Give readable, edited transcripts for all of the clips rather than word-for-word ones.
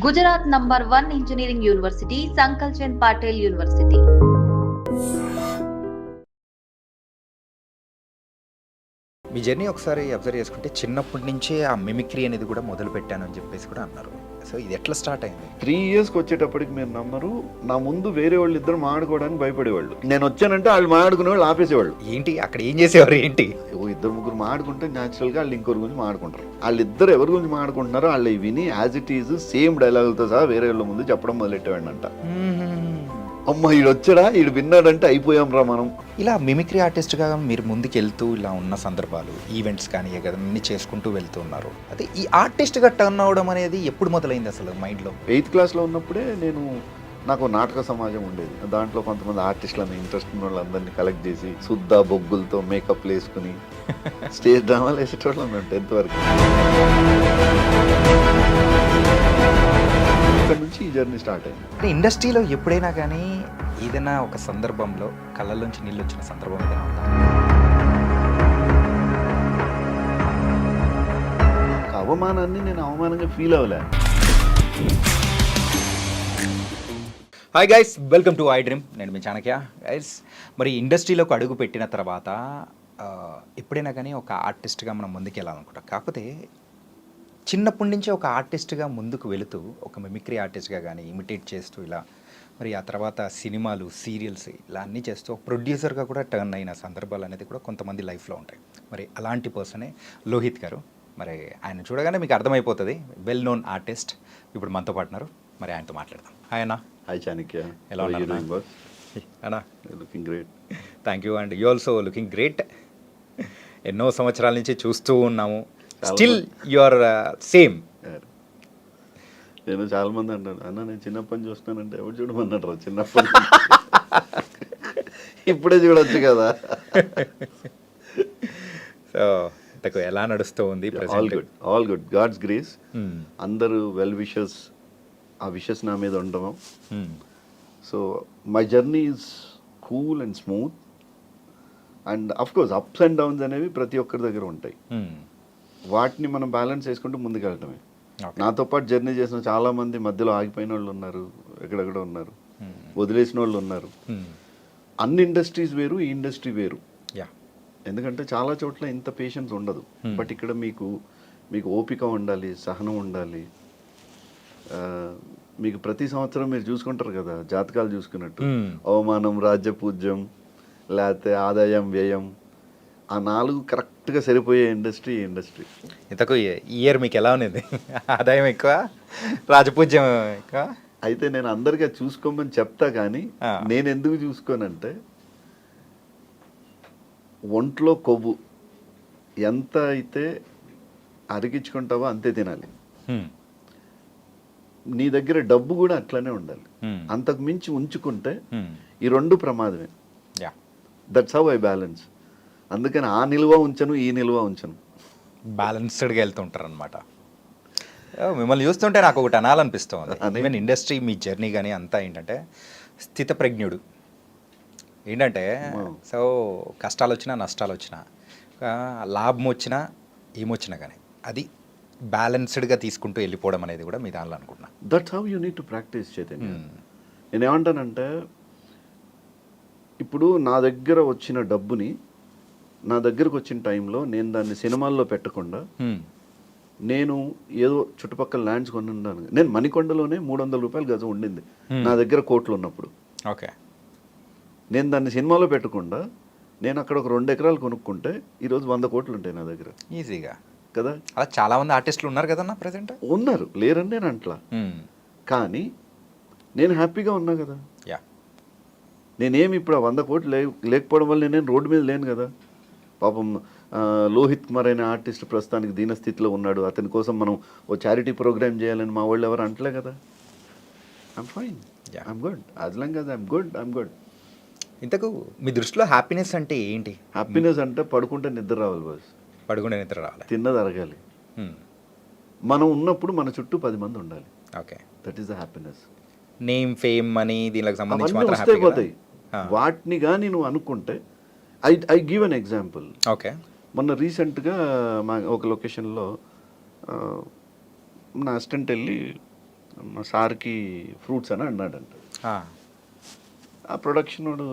Gujarat number 1 engineering university Sankalchand Patel university. మీ journey ఒకసారి observe చేసుకుంటే చిన్నప్పటి నుంచే ఆ మిమిక్రీ అనేది కూడా మొదలు పెట్టాను అని చెప్పేసి కూడా అన్నారు. సో ఇది ఎట్లా స్టార్ట్ అయింది? 3 ఇయర్స్కి వచ్చేటప్పటికి మీరు నమ్మరు, నా ముందు వేరే వాళ్ళు ఇద్దరు మాట్లాడుకోవడానికి భయపడేవాళ్ళు. నేను వచ్చానంటే వాళ్ళు మాట్లాడుకునే వాళ్ళు ఆపేసేవాళ్ళు. ఏంటి అక్కడ ఏం చేసేవారు ఏంటి? ఇద్దరు ముగ్గురు మాట్లాడుకుంటే న్యాచురల్గా వాళ్ళు ఇంకొకరి గురించి మాట్లాడుకుంటారు. వాళ్ళిద్దరు ఎవరి గురించి మాట్లాడుకుంటున్నారో వాళ్ళు విని యాజ్ ఇట్ ఈజ్ సేమ్ డైలాగులతో సహా వేరే వాళ్ళ ముందు చెప్పడం మొదలెట్టేవాడిని అంట. అమ్మ ఈడు వచ్చాడా, ఈడు విన్నాడంటే అయిపోయాం రా మనం. ఇలా మిమిక్రీ ఆర్టిస్ట్గా మీరు ముందుకు వెళ్తూ ఇలా ఉన్న సందర్భాలు, ఈవెంట్స్ కానీ అన్ని చేసుకుంటూ వెళ్తూ ఉన్నారు. అదే ఈ ఆర్టిస్ట్గా టర్న్ అవ్వడం అనేది ఎప్పుడు మొదలైంది అసలు మైండ్లో? 8th క్లాస్లో ఉన్నప్పుడే నాకు నాటక సమాజం ఉండేది. దాంట్లో కొంతమంది ఆర్టిస్టులను ఇంట్రెస్ట్ ఉన్న వాళ్ళందరినీ కలెక్ట్ చేసి శుద్ధ బొగ్గులతో మేకప్ వేసుకుని స్టేజ్ డ్రామాలు వేసేటోళ్ళం మేము 10th వరకు. ఇక్కడ నుంచి ఈ జర్నీ స్టార్ట్ అయింది. అంటే ఇండస్ట్రీలో ఎప్పుడైనా కానీ ఏదైనా ఒక సందర్భంలో కళ్ళల్లోంచి నీళ్ళు వచ్చిన సందర్భం ఏదైనా ఉందా? అవమానాన్ని నేను అవమానంగా ఫీల్ అవ్వలే. Hi guys, welcome to I dream. నేను మీ చాణక్య. గైస్, మరి ఇండస్ట్రీలోకి అడుగు పెట్టిన తర్వాత ఎప్పుడైనా కానీ ఒక ఆర్టిస్ట్గా మనం ముందుకు వెళ్ళాలనుకుంటాం. కాకపోతే చిన్నప్పటి నుంచే ఒక ఆర్టిస్ట్గా ముందుకు వెళుతూ ఒక మిమిక్రీ ఆర్టిస్ట్గా కానీ ఇమిటేట్ చేస్తూ ఇలా మరి ఆ తర్వాత సినిమాలు, సీరియల్స్ ఇలా అన్నీ చేస్తూ ప్రొడ్యూసర్గా కూడా టర్న్ అయిన సందర్భాలు అనేది కూడా కొంతమంది లైఫ్లో ఉంటాయి. మరి అలాంటి పర్సనే లోహిత్ గారు. మరి ఆయన చూడగానే మీకు అర్థమైపోతుంది, వెల్ నోన్ ఆర్టిస్ట్. ఇప్పుడు మనతో పాటున్నారు, మరి ఆయనతో మాట్లాడదాం. హాయ్ అన్న. హాయ్ చాణక్య, ఎలా ఉన్నారు అన్న? Looking great. Thank you. And you also looking great. ఎన్నో సంవత్సరాల నుంచి చూస్తూ ఉన్నాము, స్టిల్ యు ఆర్ సేమ్. నేను చాలా మంది అంటాను, అన్న నేను చిన్నప్పటి నుంచి చూస్తానంటే ఎవరు చూడమన్నాడు రా చిన్నప్పటి ఇప్పుడే చూడొచ్చు కదా. సో ఎలా నడుస్తూ ఉంది? All good, God's grace. అందరూ వెల్ విషెస్, ఆ విషెస్ నా మీద ఉండము. So my journey is cool and smooth. And of course ups and downs అనేవి ప్రతి ఒక్కరి దగ్గర ఉంటాయి. వాటిని మనం బ్యాలెన్స్ చేసుకుంటూ ముందుకెళ్ళటమే. నాతో పాటు జర్నీ చేసిన చాలా మంది మధ్యలో ఆగిపోయిన వాళ్ళు ఉన్నారు, ఎక్కడెక్కడ ఉన్నారు, వదిలేసిన వాళ్ళు ఉన్నారు. అన్ని ఇండస్ట్రీస్ వేరు, ఈ ఇండస్ట్రీ వేరు. ఎందుకంటే చాలా చోట్ల ఇంత పేషెన్స్ ఉండదు. బట్ ఇక్కడ మీకు ఓపిక ఉండాలి, సహనం ఉండాలి. మీకు ప్రతి సంవత్సరం మీరు చూసుకుంటారు కదా, జాతకాలు చూసుకున్నట్టు అవమానం, రాజ్యపూజ్యం, లేకపోతే ఆదాయం, వ్యయం, ఆ 4 కరెక్ట్గా సరిపోయే ఇండస్ట్రీ ఇంతకు ఇయర్ మీకు ఎలా ఉన్నది? ఆదాయం ఎక్కువ, రాజపూజ్యం ఎక్కువ? అయితే నేను అందరికీ చూసుకోమని చెప్తా, కానీ నేను ఎందుకు చూసుకోనంటే ఒంట్లో కొవ్వు ఎంత అయితే అరిగించుకుంటావో అంతే తినాలి. నీ దగ్గర డబ్బు కూడా అట్లనే ఉండాలి. అంతకు మించి ఉంచుకుంటే ఈ 2 ప్రమాదమే. That's how I balance. అందుకని ఆ నిల్వ ఉంచను, ఈ నిల్వ ఉంచను, బ్యాలెన్స్డ్గా వెళ్తుంటారు అనమాట. మిమ్మల్ని చూస్తుంటే నాకు ఒకటి అనాలనిపిస్తుంది. ఈవెన్ ఇండస్ట్రీ మీ జర్నీ కానీ అంతా ఏంటంటే స్థితప్రజ్ఞుడు. ఏంటంటే సో కష్టాలు వచ్చినా, నష్టాలు వచ్చినా, లాభం వచ్చినా, ఏమొచ్చినా కానీ అది బ్యాలెన్స్డ్గా తీసుకుంటూ వెళ్ళిపోవడం అనేది కూడా మీ దానిలో అనుకుంటున్నా. That's how you need to practice Chaitanya. నేను ఏమంటానంటే, ఇప్పుడు నా దగ్గర వచ్చిన డబ్బుని, నా దగ్గరకు వచ్చిన టైంలో నేను దాన్ని సినిమాల్లో పెట్టకుండా నేను ఏదో చుట్టుపక్కల ల్యాండ్స్ కొని ఉన్నాను. నేను మణికొండలోనే 300 రూపాయలు గజం ఉండింది నా దగ్గర కోట్లు ఉన్నప్పుడు. ఓకే, నేను దాన్ని సినిమాలో పెట్టకుండా నేను అక్కడ ఒక 2 ఎకరాలు కొనుక్కుంటే ఈరోజు 100 కోట్లు ఉంటాయి నా దగ్గర ఈజీగా కదా. అలా చాలా మంది ఆర్టిస్టులు ఉన్నారు కదన్నా, ప్రెసెంట్ ఉన్నారు, లేరని నేను అంట్లా. కానీ నేను హ్యాపీగా ఉన్నా కదా. నేనేమి ఇప్పుడు 100 కోట్లు లేకపోవడం వల్ల నేను రోడ్డు మీద లేను కదా. పాపం లోహిత్ కుమార్ అనే ఆర్టిస్ట్ ప్రస్తుతానికి దీనస్థితిలో ఉన్నాడు. అతని కోసం మనం ఓ చారిటీ ప్రోగ్రామ్ చేయాలని మా వాళ్ళు ఎవరు అంటలే కదా. I'm fine, I'm good, as long as I'm good. ఇంతకు మీ దృష్టిలో హ్యాపీనెస్ అంటే ఏంటి? హ్యాపీనెస్ అంటే పడుకుంటే నిద్ర రావాలి బాస్, పడుకుంటే నిద్ర రావాలి, తిన్నది అరగాలి, మనం ఉన్నప్పుడు మన చుట్టూ 10 మంది ఉండాలి. Okay, that is the happiness. Name, fame, money దీనికి సంబంధించి వస్తే పోతాయి. వాటిని కానీ నువ్వు అనుకుంటే, I give an example. Okay, మొన్న రీసెంట్గా మా ఒక లొకేషన్లో నా అసిస్టెంట్ వెళ్ళి మా సార్కి ఫ్రూట్స్ అని అన్నాడంట. ఆ ప్రొడక్షన్ వాడు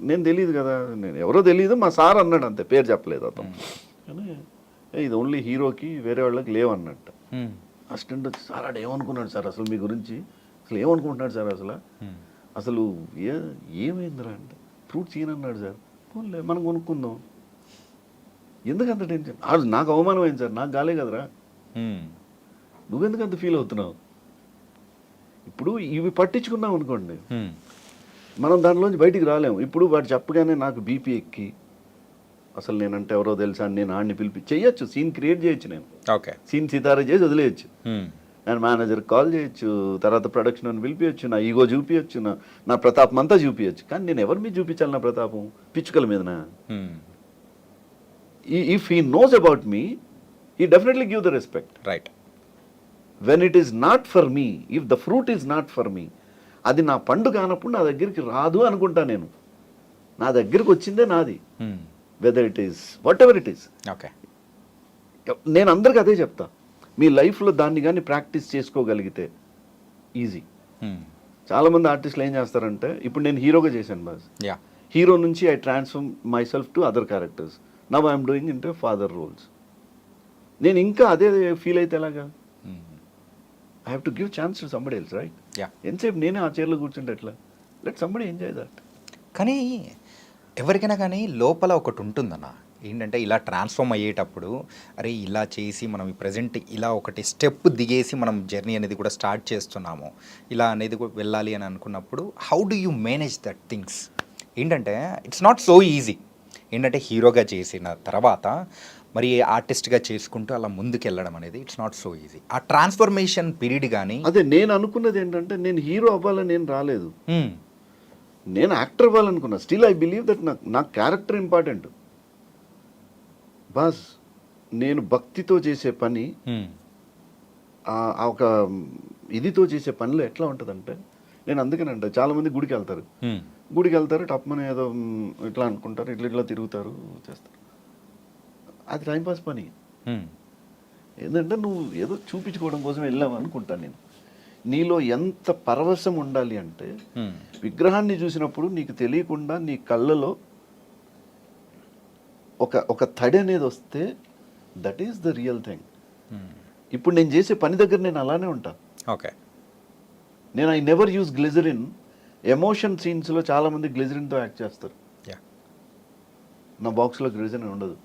నేను తెలియదు కదా, నేను ఎవరో తెలియదు, మా సార్ అన్నాడు అంతే, పేరు చెప్పలేదు అతను. కానీ ఇది ఓన్లీ హీరోకి, వేరే వాళ్ళకి లేవన్నట్ట. అసిస్టెంట్ వచ్చి సార్ ఆడు ఏమనుకున్నాడు సార్ అసలు మీ గురించి, అసలు ఏమనుకుంటున్నాడు సార్ అసలు ఏమైందిరా అంటే ఫ్రూట్స్ ఈయనన్నాడు సార్. పోన్లే మనం కొనుక్కుందాం, ఎందుకంత టెన్షన్, ఆడు నాకు అవమానం అయింది సార్, నాకు గాలే కదరా, నువ్వెందుకంత ఫీల్ అవుతున్నావు. ఇప్పుడు ఇవి పట్టించుకున్నాం అనుకోండి మనం దానిలోంచి బయటికి రాలేము. ఇప్పుడు వాడు చెప్పగానే నాకు బీపీ ఎక్కి అసలు నేనంటే ఎవరో తెలుసా అని నేను ఆడిని పిలిపి చేయొచ్చు, సీన్ క్రియేట్ చేయొచ్చు, నేను సీన్ సితారా చేసి వదిలేయచ్చు, నేను మేనేజర్కి కాల్ చేయొచ్చు, తర్వాత ప్రొడక్షన్ అని పిలిపించచ్చు, నా ఈగో చూపించచ్చు, నా ప్రతాపం అంతా చూపించచ్చు. కానీ నేను ఎవరి మీద చూపించాలి నా ప్రతాపం, పిచ్చుకల మీదనా? If he knows about me he definitely give the respect. Right. When it is not for me, if the fruit is not for me, అది నా పండు కానప్పుడు నా దగ్గరికి రాదు అనుకుంటా నేను. నా దగ్గరికి వచ్చిందే నాది, whether it is what ever it is. Okay, నేను అందరికి అదే చెప్తా, మీ లైఫ్లో దాన్ని కానీ ప్రాక్టీస్ చేసుకోగలిగితే ఈజీ. చాలామంది ఆర్టిస్టులు ఏం చేస్తారంటే, ఇప్పుడు నేను హీరోగా చేశాను బాస్, హీరో నుంచి I transform myself to other characters, now I'm doing into father roles. నేను ఇంకా అదే ఫీల్ అయితే ఎలాగా? I have to give chance to somebody else, right? Yeah. ఎంతసేపు నేనే ఆ చైర్లో కూర్చుంటే ఎట్లా? Let somebody enjoy that. కానీ ఎవరికైనా కానీ లోపల ఒకటి ఉంటుందన్న, ఏంటంటే ఇలా ట్రాన్స్ఫార్మ్ అయ్యేటప్పుడు అరే ఇలా చేసి మనం ఈ ప్రజెంట్ ఇలా ఒకటి స్టెప్ దిగేసి మనం జర్నీ అనేది కూడా స్టార్ట్ చేస్తున్నాము, ఇలా అనేది కూడా వెళ్ళాలి అని అనుకున్నప్పుడు how do you manage that things? ఏంటంటే ఇట్స్ నాట్ సో ఈజీ. ఏంటంటే హీరోగా చేసిన తర్వాత మరి ఆర్టిస్ట్గా చేసుకుంటూ అలా ముందుకు వెళ్ళడం అనేది ఇట్స్ నాట్ సో ఈజీ. ఆ ట్రాన్స్ఫర్మేషన్ పీరియడ్ కానీ అదే నేను అనుకున్నది ఏంటంటే, నేను హీరో అవ్వాలని నేను రాలేదు, నేను యాక్టర్ అవ్వాలనుకున్నా. స్టిల్ ఐ బిలీవ్ దట్ నాకు క్యారెక్టర్ ఇంపార్టెంట్ బాస్. నేను భక్తితో చేసే పని, ఒక ఇదితో చేసే పనిలో ఎట్లా ఉంటుందంటే, నేను అందుకనంటే చాలామంది గుడికి వెళ్తారు టప్మని ఏదో ఇట్లా అనుకుంటారు, ఇట్లా తిరుగుతారు, చేస్తారు. అది టైంపాస్ పని. ఏంటంటే నువ్వు ఏదో చూపించుకోవడం కోసం వెళ్ళావు అనుకుంటాను నేను. నీలో ఎంత పరవశం ఉండాలి అంటే, విగ్రహాన్ని చూసినప్పుడు నీకు తెలియకుండా నీ కళ్ళలో ఒక తడి అనేది వస్తే that is the real thing. ఇప్పుడు నేను చేసే పని దగ్గర నేను అలానే ఉంటాను. ఓకే, నేను I never use glycerin. Emotion సీన్స్లో చాలామంది గ్లిజరిన్తో యాక్ట్ చేస్తారు, నా బాక్స్లో గ్లిజరిన్ ఉండదు.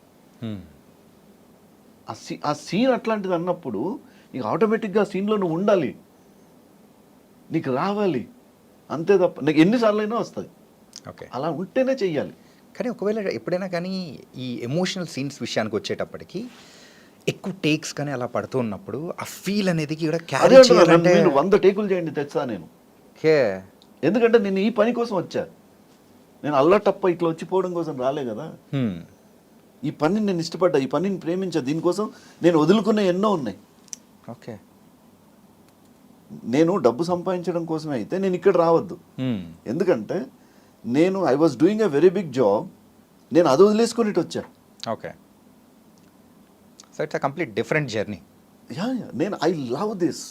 ఆ సీన్ అట్లాంటిది అన్నప్పుడు నీకు ఆటోమేటిక్గా ఆ సీన్లో నువ్వు ఉండాలి, నీకు రావాలి, అంతే తప్ప నీకు ఎన్నిసార్లు అయినా వస్తుంది. ఓకే, అలా ఉంటేనే చెయ్యాలి. కానీ ఒకవేళ ఎప్పుడైనా కానీ ఈ ఎమోషనల్ సీన్స్ విషయానికి వచ్చేటప్పటికి ఎక్కువ టేక్స్ కానీ అలా పడుతూ ఉన్నప్పుడు ఆ ఫీల్ అనేది కూడా క్యారీ చేయాలంటే 100 టేకులు చేయండి తెచ్చా నేను. ఎందుకంటే నేను ఈ పని కోసం వచ్చా, నేను అల్లటప్ప ఇట్లా వచ్చిపోవడం కోసం రాలే కదా. ఈ పనిని నేను ఇష్టపడ్డా, ఈ పనిని ప్రేమించా, దీనికోసం నేను వదులుకునే ఎన్నో ఉన్నాయి. ఓకే, నేను డబ్బు సంపాదించడం కోసమే అయితే నేను ఇక్కడ రావద్దు. ఎందుకంటే I was doing a very big job, నేను అది వదిలేసుకొని ఇటు వచ్చా. Okay, so it's a complete different journey. నేను ఐ లవ్ దిస్.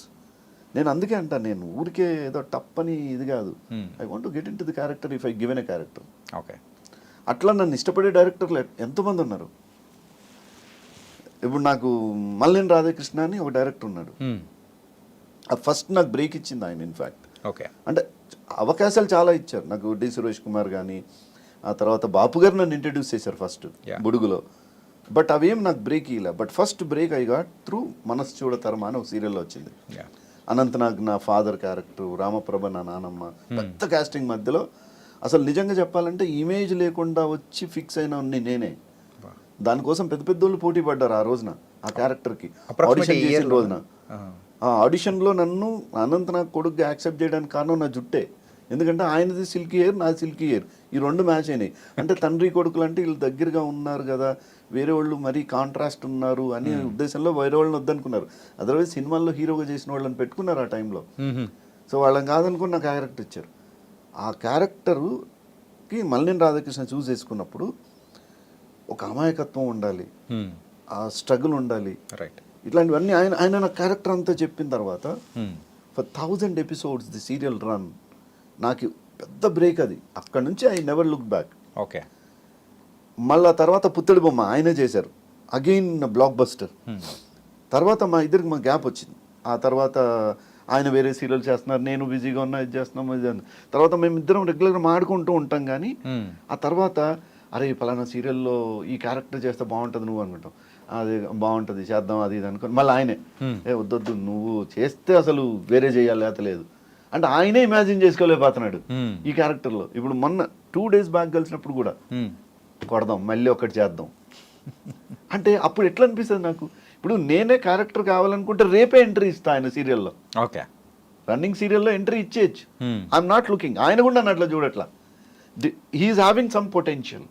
నేను అందుకే అంటాను, నేను ఊరికే ఏదో టప్పని ఇది కాదు. I want to get in to the character if I given a character. Okay, అట్లా నన్ను ఇష్టపడే డైరెక్టర్లు ఎంతోమంది ఉన్నారు. ఇప్పుడు నాకు మల్లేని రాధాకృష్ణ అని ఒక డైరెక్టర్ ఉన్నాడు. ఫస్ట్ నాకు బ్రేక్ ఇచ్చింది ఆయన. ఇన్ఫ్యాక్ట్ ఓకే, అంటే అవకాశాలు చాలా ఇచ్చారు నాకు. డి సురేష్ కుమార్ కానీ, ఆ తర్వాత బాపు గారు నన్ను ఇంట్రడ్యూస్ చేశారు ఫస్ట్ బుడుగులో. బట్ అవేం నాకు బ్రేక్ ఇవ్వలే. But first break I got through మనసు చూడతరమా అని ఒక సీరియల్లో వచ్చింది. అనంతనాగ్ నా ఫాదర్ క్యారెక్టర్, రామప్రభ నా నానమ్మ, పెద్ద కాస్టింగ్ మధ్యలో అసలు నిజంగా చెప్పాలంటే ఇమేజ్ లేకుండా వచ్చి ఫిక్స్ అయిన నేనే. దానికోసం పెద్ద పెద్దోళ్ళు పోటీ పడ్డారు ఆ రోజున, ఆ క్యారెక్టర్కి ఆడిషన్ చేసిన రోజున. ఆ ఆడిషన్లో నన్ను అనంతనాగ్ కొడుకుగా యాక్సెప్ట్ చేయడానికి కారణం నా జుట్టే. ఎందుకంటే ఆయనది సిల్కీ హెయిర్, నాది సిల్కీ హెయిర్, ఈ రెండు మ్యాచ్ అయినాయి. అంటే తండ్రి కొడుకులు అంటే వీళ్ళు దగ్గరగా ఉన్నారు కదా, వేరే వాళ్ళు మరీ కాంట్రాస్ట్ ఉన్నారు అనే ఉద్దేశంలో వేరే వాళ్ళని వద్దనుకున్నారు. అదర్వైజ్ సినిమాల్లో హీరోగా చేసిన వాళ్ళని పెట్టుకున్నారు ఆ టైంలో. సో వాళ్ళని కాదనుకుని నాకు క్యారెక్టర్ ఇచ్చారు. ఆ క్యారెక్టర్కి మల్లేని రాధాకృష్ణ చూస్ చేసుకున్నప్పుడు ఒక అమాయకత్వం ఉండాలి, ఆ స్ట్రగుల్ ఉండాలి, ఇట్లాంటివన్నీ ఆయన నా క్యారెక్టర్ అంతా చెప్పిన తర్వాత for 1000 episodes the serial run. నాకు పెద్ద బ్రేక్ అది. అక్కడ నుంచి I never look back. Okay. మళ్ళా తర్వాత పుత్తడి బొమ్మ ఆయనే చేశారు, అగైన్ బ్లాక్ బస్టర్. తర్వాత మా ఇద్దరికి మా గ్యాప్ వచ్చింది. ఆ తర్వాత ఆయన వేరే సీరియల్ చేస్తున్నారు, నేను బిజీగా ఉన్నా, ఇది చేస్తున్నాం, ఇది తర్వాత మేమిద్దరం రెగ్యులర్గా మాడుకుంటూ ఉంటాం. కానీ ఆ తర్వాత అరే ఫలానా సీరియల్లో ఈ క్యారెక్టర్ చేస్తే బాగుంటుంది నువ్వు అనుకుంటాం, అది బాగుంటుంది చేద్దాం అది ఇది అనుకో. మళ్ళీ ఆయనే వద్దొద్దు నువ్వు చేస్తే అసలు వేరే చేయాలి లేత లేదు అంటే ఆయనే ఇమాజిన్ చేసుకోలేకపోతున్నాడు ఈ క్యారెక్టర్లో. ఇప్పుడు మొన్న 2 days బ్యాక్ కలిసినప్పుడు కూడా కొడదాం మళ్ళీ ఒకటి చేద్దాం అంటే అప్పుడు ఎట్లా అనిపిస్తుంది నాకు, ఇప్పుడు నేనే క్యారెక్టర్ కావాలనుకుంటే రేపే ఎంట్రీ ఇస్తా ఆయన సీరియల్లో. ఓకే. రన్నింగ్ సీరియల్లో ఎంట్రీ ఇచ్చేయచ్చు. ఐఎమ్ నాట్ లుకింగ్, ఆయన కూడా నన్ను అట్లా చూడట్లా. He is having some potential.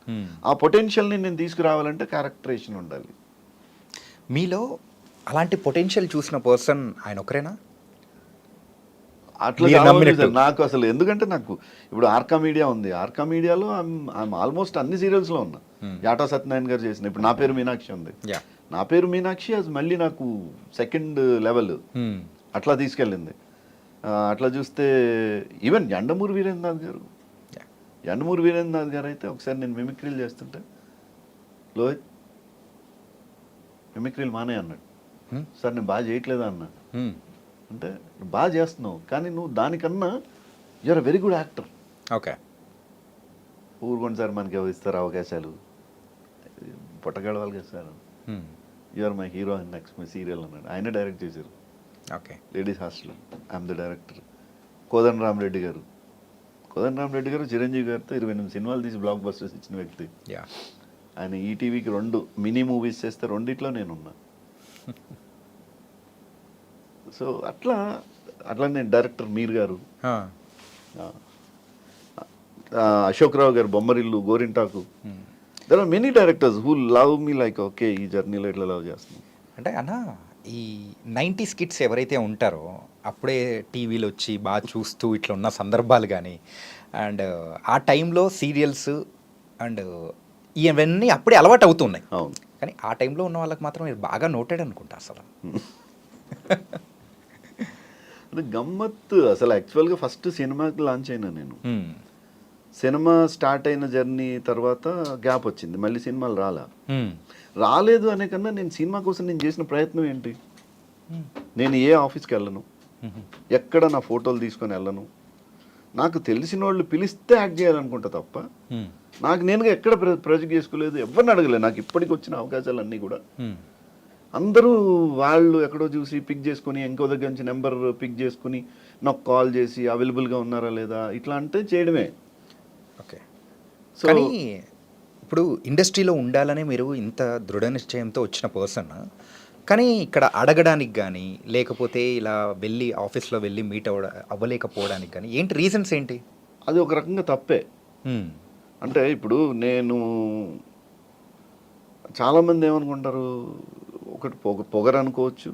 ఆ పొటెన్షియల్ని నేను తీసుకురావాలంటే క్యారెక్టరేషన్ ఉండాలి. మీలో అలాంటి పొటెన్షియల్ చూసిన పర్సన్ ఆయన ఒకరేనా? అట్లా నాకు అసలు ఎందుకంటే నాకు ఇప్పుడు ఆర్కా మీడియా ఉంది, ఆర్కా మీడియాలో ఐఎమ్ ఆల్మోస్ట్ అన్ని సీరియల్స్లో ఉన్నా. యాటా సత్యనారాయణ గారు చేసిన ఇప్పుడు నా పేరు మీనాక్షి ఉంది, నా పేరు మీనాక్షి అది మళ్ళీ నాకు 2nd level అట్లా తీసుకెళ్ళింది. అట్లా చూస్తే ఈవెన్ యండమూరి వీరేంద్రనాథ్ గారు, యండమూరి వీరేంద్రనాథ్ గారు అయితే ఒకసారి నేను మిమిక్రీలు చేస్తుంటే లోహిత్ మిమిక్రీలు మానే అన్నాడు. సార్ నేను బాగా చేయట్లేదా అన్నా. అంటే బాగా చేస్తున్నావు కానీ నువ్వు దానికన్నా you are very good actor. Okay. ఊరుకోండి సార్ మనకి ఎవరు ఇస్తారు అవకాశాలు, పొట్టగడవాలి కదా sir, you are my hero and next my serial అన్నాడు. ఆయన డైరెక్ట్ చేశారు. Okay. Ladies hostel, I'm the director. Kodanda Ramareddy garu, Kodanda Ramareddy గారు చిరంజీవి గారితో 28 సినిమాలు తీసి బ్లాక్ బస్టర్స్ ఇచ్చిన వ్యక్తి. ఆయన ఈటీవీకి 2 మినీ మూవీస్ చేస్తే 2 నేనున్నా. సో అట్లా నేను డైరెక్టర్ మీర్ గారు, అశోక్ రావు గారు Bommarillu, Gorintaku, there are many directors who love me like okay ఈ జర్నీలో ఎట్లా లవ్ చేస్తున్నాం అంటే అన్న ఈ 90s కిడ్స్ ఎవరైతే ఉంటారో అప్పుడే టీవీలో వచ్చి బాగా చూస్తూ ఇట్లా ఉన్న సందర్భాలు కానీ అండ్ ఆ టైంలో సీరియల్స్ అండ్ ఇవన్నీ అప్పుడే అలవాటు అవుతున్నాయి. అవును. కానీ ఆ టైంలో ఉన్న వాళ్ళకి మాత్రం మీరు బాగా నోటెడ్ అనుకుంటా అసలు. అంటే గమ్మత్తు అసలు యాక్చువల్గా ఫస్ట్ సినిమాకి లాంచ్ అయినా నేను. సినిమా స్టార్ట్ అయిన జర్నీ తర్వాత గ్యాప్ వచ్చింది, మళ్ళీ సినిమాలు రాలేదు అనే కన్నా నేను సినిమా కోసం నేను చేసిన ప్రయత్నం ఏంటి, నేను ఏ ఆఫీస్కి వెళ్ళను, ఎక్కడ నా ఫోటోలు తీసుకొని వెళ్ళను, నాకు తెలిసిన వాళ్ళు పిలిస్తే యాక్ట్ చేయాలనుకుంటా తప్ప నాకు నేనుగా ఎక్కడ ప్రొజెక్ట్ చేసుకోలేదు, ఎవరిని అడగలేదు. నాకు ఇప్పటికి వచ్చిన అవకాశాలన్నీ కూడా అందరూ వాళ్ళు ఎక్కడో చూసి పిక్ చేసుకుని ఇంకో దగ్గర నుంచి నెంబర్ పిక్ చేసుకుని నాకు కాల్ చేసి అవైలబుల్గా ఉన్నారా లేదా ఇట్లా అంటే చేయడమే. ఓకే. కానీ ఇప్పుడు ఇండస్ట్రీలో ఉండాలని మీరు ఇంత దృఢ నిశ్చయంతో వచ్చిన పర్సన్, కానీ ఇక్కడ అడగడానికి కానీ లేకపోతే ఇలా వెళ్ళి ఆఫీస్లో వెళ్ళి మీట్ అవ్వలేకపోవడానికి కానీ ఏంటి రీజన్స్ ఏంటి? అది ఒక రకంగా తప్పే. అంటే ఇప్పుడు నేను చాలామంది ఏమనుకుంటారు, ఒకటి పొగరు అనుకోవచ్చు,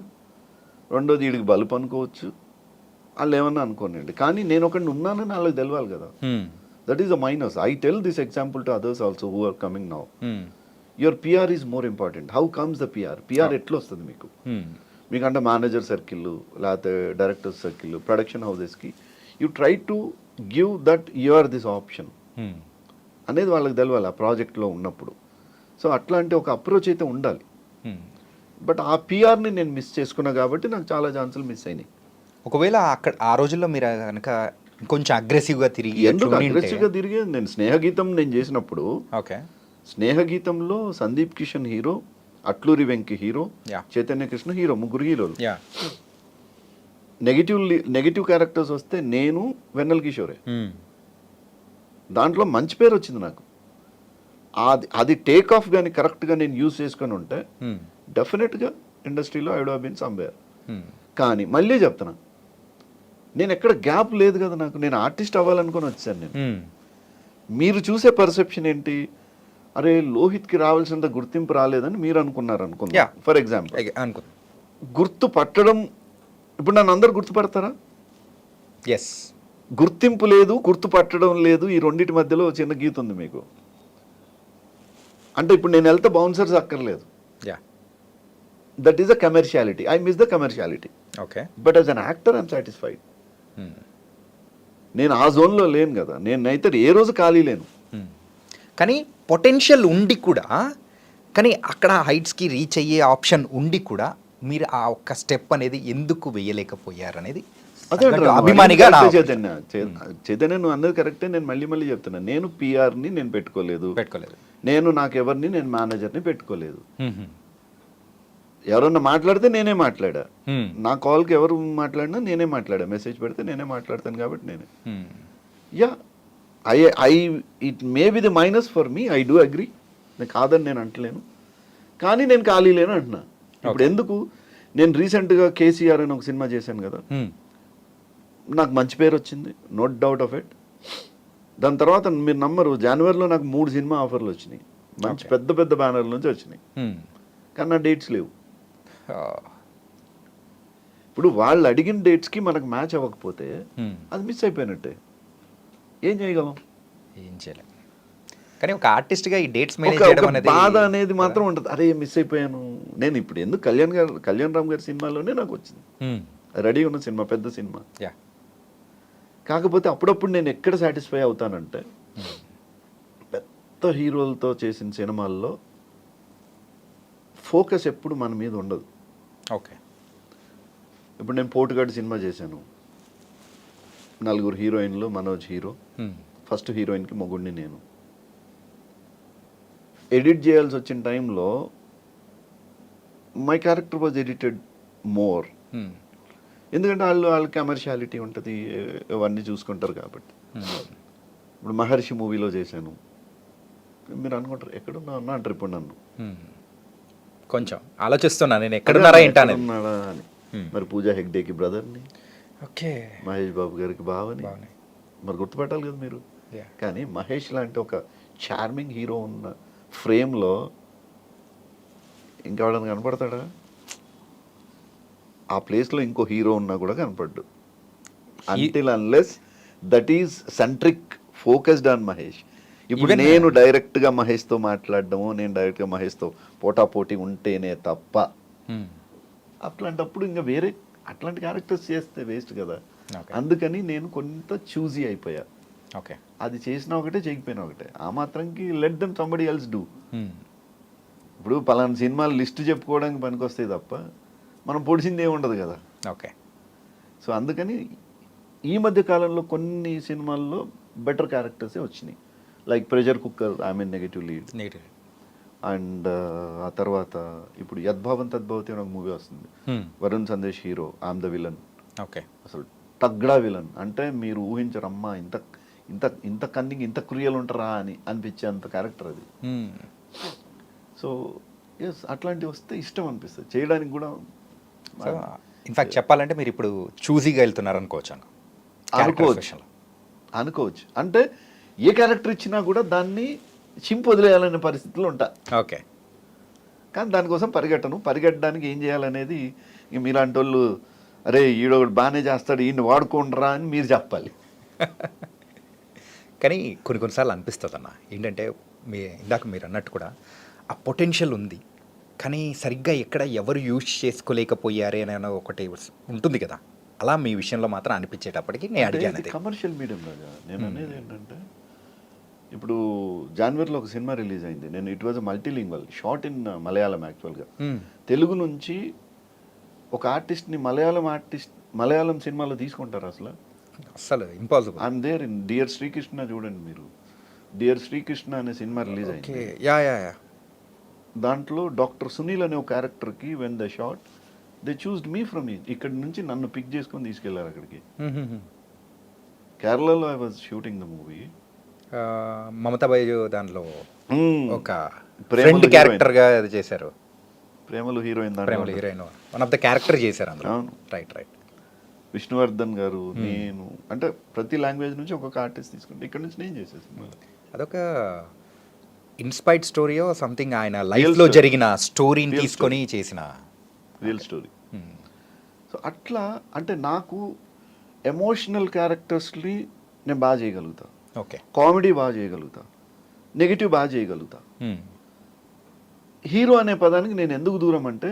రెండోది వీడికి బలుపు అనుకోవచ్చు, వాళ్ళు ఏమన్నా అనుకోనండి. కానీ నేను ఒకటి ఉన్నానని వాళ్ళకి తెలియాలి కదా. That is a minus. I tell this example to others also who are coming now. Your PR is more important. How comes the PR ఎట్లా వస్తుంది మీకు? మీకంటే మేనేజర్ సర్కిల్ లేకపోతే డైరెక్టర్ సర్కిల్ ప్రొడక్షన్ హౌసెస్కి you try to give that you are this option అనేది వాళ్ళకి తెలియాలి ఆ ప్రాజెక్ట్లో ఉన్నప్పుడు. సో అట్లాంటి ఒక అప్రోచ్ అయితే ఉండాలి. బట్ ఆ పిఆర్ని నేను మిస్ చేసుకున్నా కాబట్టి నాకు చాలా ఛాన్సులు మిస్ అయినాయి. ఒకవేళ అక్కడ ఆ రోజుల్లో మీరు కనుక కొంచెం అగ్రెసివ్గా తిరిగి, ఎందుకు అగ్రెసివ్గా తిరిగి, నేను స్నేహగీతం నేను చేసినప్పుడు, ఓకే, స్నేహగీతంలో Sundeep Kishan hero, Atluri Venky hero, Chaitanya Krishna hero, 3 హీరోలు. నెగిటివ్ క్యారెక్టర్స్ వస్తే నేను వెన్నెల కిషోరే. దాంట్లో మంచి పేరు వచ్చింది నాకు. అది టేక్ ఆఫ్ కానీ కరెక్ట్గా నేను యూజ్ చేసుకొని ఉంటే డెఫినెట్గా ఇండస్ట్రీలో I would have been somewhere. కానీ మళ్ళీ చెప్తున్నా, నేను ఎక్కడ గ్యాప్ లేదు కదా నాకు. నేను ఆర్టిస్ట్ అవ్వాలనుకొని వచ్చాను నేను. మీరు చూసే పర్సెప్షన్ ఏంటి, అరే లోహిత్కి రావాల్సినంత గుర్తింపు రాలేదని మీరు అనుకున్నారు అనుకుందా. ఫర్ ఎగ్జాంపుల్ గుర్తు పట్టడం, ఇప్పుడు నన్ను అందరు గుర్తుపడతారా? ఎస్. గుర్తింపు లేదు, గుర్తుపట్టడం లేదు, ఈ రెండింటి మధ్యలో చిన్న గీత ఉంది మీకు. అంటే ఇప్పుడు నేను వెళ్తే బౌన్సర్స్ అక్కర్లేదు. That is a commerciality. I miss the commerciality. Okay. But as an actor I'm satisfied. నేను ఆ జోన్లో లేను కదా, నేనైతే ఏ రోజు ఖాళీ లేను. కానీ పొటెన్షియల్ ఉండి కూడా, కానీ అక్కడ హైట్స్కి రీచ్ అయ్యే ఆప్షన్ ఉండి కూడా మీరు ఆ ఒక్క స్టెప్ అనేది ఎందుకు వేయలేకపోయారు అనేది అదే అభిమానిగా నా చైతన్య నువ్వు అన్నది కరెక్టే. నేను మళ్ళీ చెప్తున్నాను, నేను పిఆర్ని నేను పెట్టుకోలేదు, నేను నాకెవరిని నేను మేనేజర్ని పెట్టుకోలేదు. ఎవరన్నా మాట్లాడితే నేనే మాట్లాడా, నా కాల్కి ఎవరు మాట్లాడినా నేనే మాట్లాడా, మెసేజ్ పెడితే నేనే మాట్లాడతాను కాబట్టి నేనే. Yeah I it may be the minus for me, I do agree, నేను కాదని నేను అంటలేను, కానీ నేను ఖాళీ లేను అంటున్నా. ఇప్పుడు ఎందుకు, నేను రీసెంట్గా కేసీఆర్ అని ఒక సినిమా చేశాను కదా, నాకు మంచి పేరు వచ్చింది, నో డౌట్ ఆఫ్ ఇట్. దాని తర్వాత మీరు నమ్మరు, జనవరిలో నాకు 3 సినిమా ఆఫర్లు వచ్చినాయి, మంచి పెద్ద పెద్ద బ్యానర్ల నుంచి వచ్చినాయి, కానీ నా డేట్స్ లేవు. ఇప్పుడు వాళ్ళు అడిగిన డేట్స్కి మనకు మ్యాచ్ అవ్వకపోతే అది మిస్ అయిపోయినట్టే, ఏం చేయగలం, ఏం చేయలేం. కానీ ఒక ఆర్టిస్ట్గా ఈ డేట్స్ మేనేజ్ చేయడం అనేది బాధ అనేది మాత్రం ఉంటుంది. అరే మిస్ అయిపోయాను. నేను ఇప్పుడు ఎందుకు కళ్యాణ్ రామ్ గారి సినిమాలోనే నాకు వచ్చింది, రెడీ ఉన్న సినిమా, పెద్ద సినిమా. కాకపోతే అప్పుడప్పుడు నేను ఎక్కడ సాటిస్ఫై అవుతానంటే, పెద్ద హీరోలతో చేసిన సినిమాల్లో ఫోకస్ ఎప్పుడు మన మీద ఉండదు. ఓకే. ఇప్పుడు నేను పోటుగాడు సినిమా చేశాను, 4 హీరోయిన్లు, మనోజ్ హీరో, ఫస్ట్ హీరోయిన్కి మొగుడిని నేను. ఎడిట్ చేయాల్సి వచ్చిన టైంలో my character was edited more, ఎందుకంటే వాళ్ళ కమర్షియాలిటీ ఉంటుంది, అవన్నీ చూసుకుంటారు కాబట్టి. ఇప్పుడు మహర్షి మూవీలో చేశాను, మీరు అనుకుంటారు ఎక్కడున్నా అన్నా అంటారు ఇప్పుడు నన్ను, కొంచెం ఆలోచిస్తున్నా నేను ఎక్కడున్నారా ఏంటని. మరి పూజా హెగ్డేకి బ్రదర్ని, ఓకే, మహేష్ బాబు గారికి బావని, మరి గుర్తుపెట్టాలి కదా మీరు. కానీ మహేష్ లాంటి ఒక చార్మింగ్ హీరో ఉన్న ఫ్రేమ్లో ఇంకెవడన్నా కనపడతాడా? ఆ ప్లేస్లో ఇంకో హీరో ఉన్నా కూడా కనపడ్డు, until unless that is centric focused on Mahesh. ఇప్పుడు నేను డైరెక్ట్గా మహేష్తో మాట్లాడడము, నేను డైరెక్ట్గా మహేష్తో పోటాపోటీ ఉంటేనే తప్ప, అట్లాంటప్పుడు ఇంకా వేరే అట్లాంటి క్యారెక్టర్స్ చేస్తే వేస్ట్ కదా. అందుకని నేను కొంత చూజీ అయిపోయా. ఓకే, అది చేసినా ఒకటే, చేయకపోయినా ఒకటే, ఆ మాత్రంకి let them somebody else do. ఇప్పుడు పలానా సినిమాలు లిస్ట్ చెప్పుకోవడానికి పనికొస్తాయి తప్ప మనం పొడిచింది ఏమి ఉండదు కదా. ఓకే. సో అందుకని ఈ మధ్య కాలంలో కొన్ని సినిమాల్లో బెటర్ క్యారెక్టర్సే వచ్చినాయి, like pressure cooker, I mean negative lead. And ఆ తర్వాత ఇప్పుడు యద్భావం తద్భవతి అని ఒక మూవీ వస్తుంది, Varun Sandesh hero, I'm the villain. Okay. అసలు తగ్గడా విలన్ అంటే మీరు ఊహించరమ్మా, ఇంత ఇంత ఇంత కన్నింగ్, ఇంత క్రియలు ఉంటారా అని అనిపించేంత క్యారెక్టర్ అది. సో ఎస్, అట్లాంటివి వస్తే ఇష్టం అనిపిస్తుంది చేయడానికి కూడా. ఇన్ఫాక్ట్ చెప్పాలంటే మీరు ఇప్పుడు చూజీగా వెళ్తున్నారు అనుకోవచ్చు. అంటే ఏ క్యారెక్టర్ ఇచ్చినా కూడా దాన్ని చింపు వదిలేయాలనే పరిస్థితిలో ఉంటా. ఓకే. కానీ దానికోసం పరిగెట్టడానికి ఏం చేయాలనేది మీలాంటి వాళ్ళు, అరే ఈడొకటి బాగానే చేస్తాడు, ఈయన వాడుకోండిరా అని మీరు చెప్పాలి. కానీ కొన్నిసార్లు అనిపిస్తుంది అన్న, ఏంటంటే ఇందాక మీరు అన్నట్టు కూడా ఆ పొటెన్షియల్ ఉంది, కానీ సరిగ్గా ఎక్కడ ఎవరు యూజ్ చేసుకోలేకపోయారే అని ఒకటి ఉంటుంది కదా, అలా మీ విషయంలో మాత్రం అనిపించేటప్పటికి నేను అడిగాను. కమర్షియల్ మీడియం లాగా నేను అనేది ఏంటంటే, ఇప్పుడు జనవరిలో ఒక సినిమా రిలీజ్ అయింది, నేను it was multilingual shot in Malayalam. యాక్చువల్గా తెలుగు నుంచి ఒక ఆర్టిస్ట్ని మలయాళం సినిమాలో తీసుకుంటారు అసలు impossible. I'm there in dear Srikrishna. చూడండి మీరు, డియర్ శ్రీకృష్ణ అనే సినిమా రిలీజ్ అయింది. దాంట్లో డాక్టర్ సునీల్ అనే ఒక క్యారెక్టర్కి when the shot they చూస్డ్ me from ఇక్కడి నుంచి నన్ను పిక్ చేసుకొని తీసుకెళ్లారు అక్కడికి. కేరళలో I was shooting the movie. Mamata Baiju దాంట్లో ఒక ఫ్రెండ్ క్యారెక్టర్ గా చేశారు, ప్రేమలు heroine, one of the character చేశారు అందులో. రైట్. విష్ణువర్ధన్ గారు, నేను, అంటే ప్రతి లాంగ్వేజ్ నుంచి ఒక్కొక్క ఆర్టిస్ట్ తీసుకుంటే ఇక్కడ నుంచి నేను చేసేసి అదొక ఇన్స్పైర్డ్ స్టోరీయో సంథింగ్, ఆయన లైఫ్లో జరిగిన స్టోరీని తీసుకొని చేసిన రియల్ స్టోరీ. సో అట్లా అంటే నాకు ఎమోషనల్ క్యారెక్టర్స్ని నేను బాగా చేయగలుగుతా, ఓకే, కామెడీ బాగా చేయగలుగుతా, నెగిటివ్ బాగా చేయగలుగుతా. హీరో అనే పదానికి నేను ఎందుకు దూరం అంటే,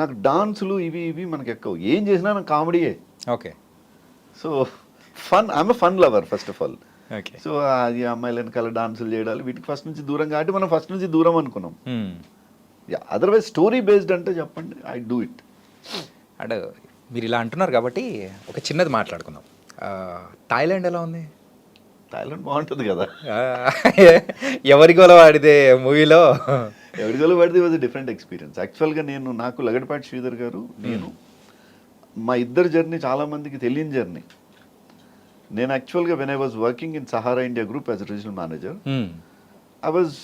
నాకు డాన్సులు ఇవి ఇవి మనకి ఎక్కవు, ఏం చేసినా నాకు కామెడీయే. Okay so I'm fun lover first of all. Okay so అది అమ్మాయిల వెనకాల డాన్సులు చేయడాలు వీటికి ఫస్ట్ నుంచి దూరం కాబట్టి మనం ఫస్ట్ నుంచి దూరం అనుకున్నాం. అదర్వైజ్ స్టోరీ బేస్డ్ అంటే చెప్పండి, ఐ డూ ఇట్. అంటే మీరు ఇలా అంటున్నారు కాబట్టి ఒక చిన్నది మాట్లాడుకుందాం. థాయిలాండ్ ఎలా ఉంది? థాయిలాండ్ బాగుంటుంది కదా. ఎవరికోలో వాడితే మూవీలో ఎవరిగోలో పడితే వాజ్ డిఫరెంట్ ఎక్స్పీరియన్స్. యాక్చువల్గా నాకు లగడపాటి శ్రీధర్ గారు, మా ఇద్దరు జర్నీ చాలా మందికి తెలియని జర్నీ. నేను యాక్చువల్గా when I was working in Sahara India group as regional manager, I was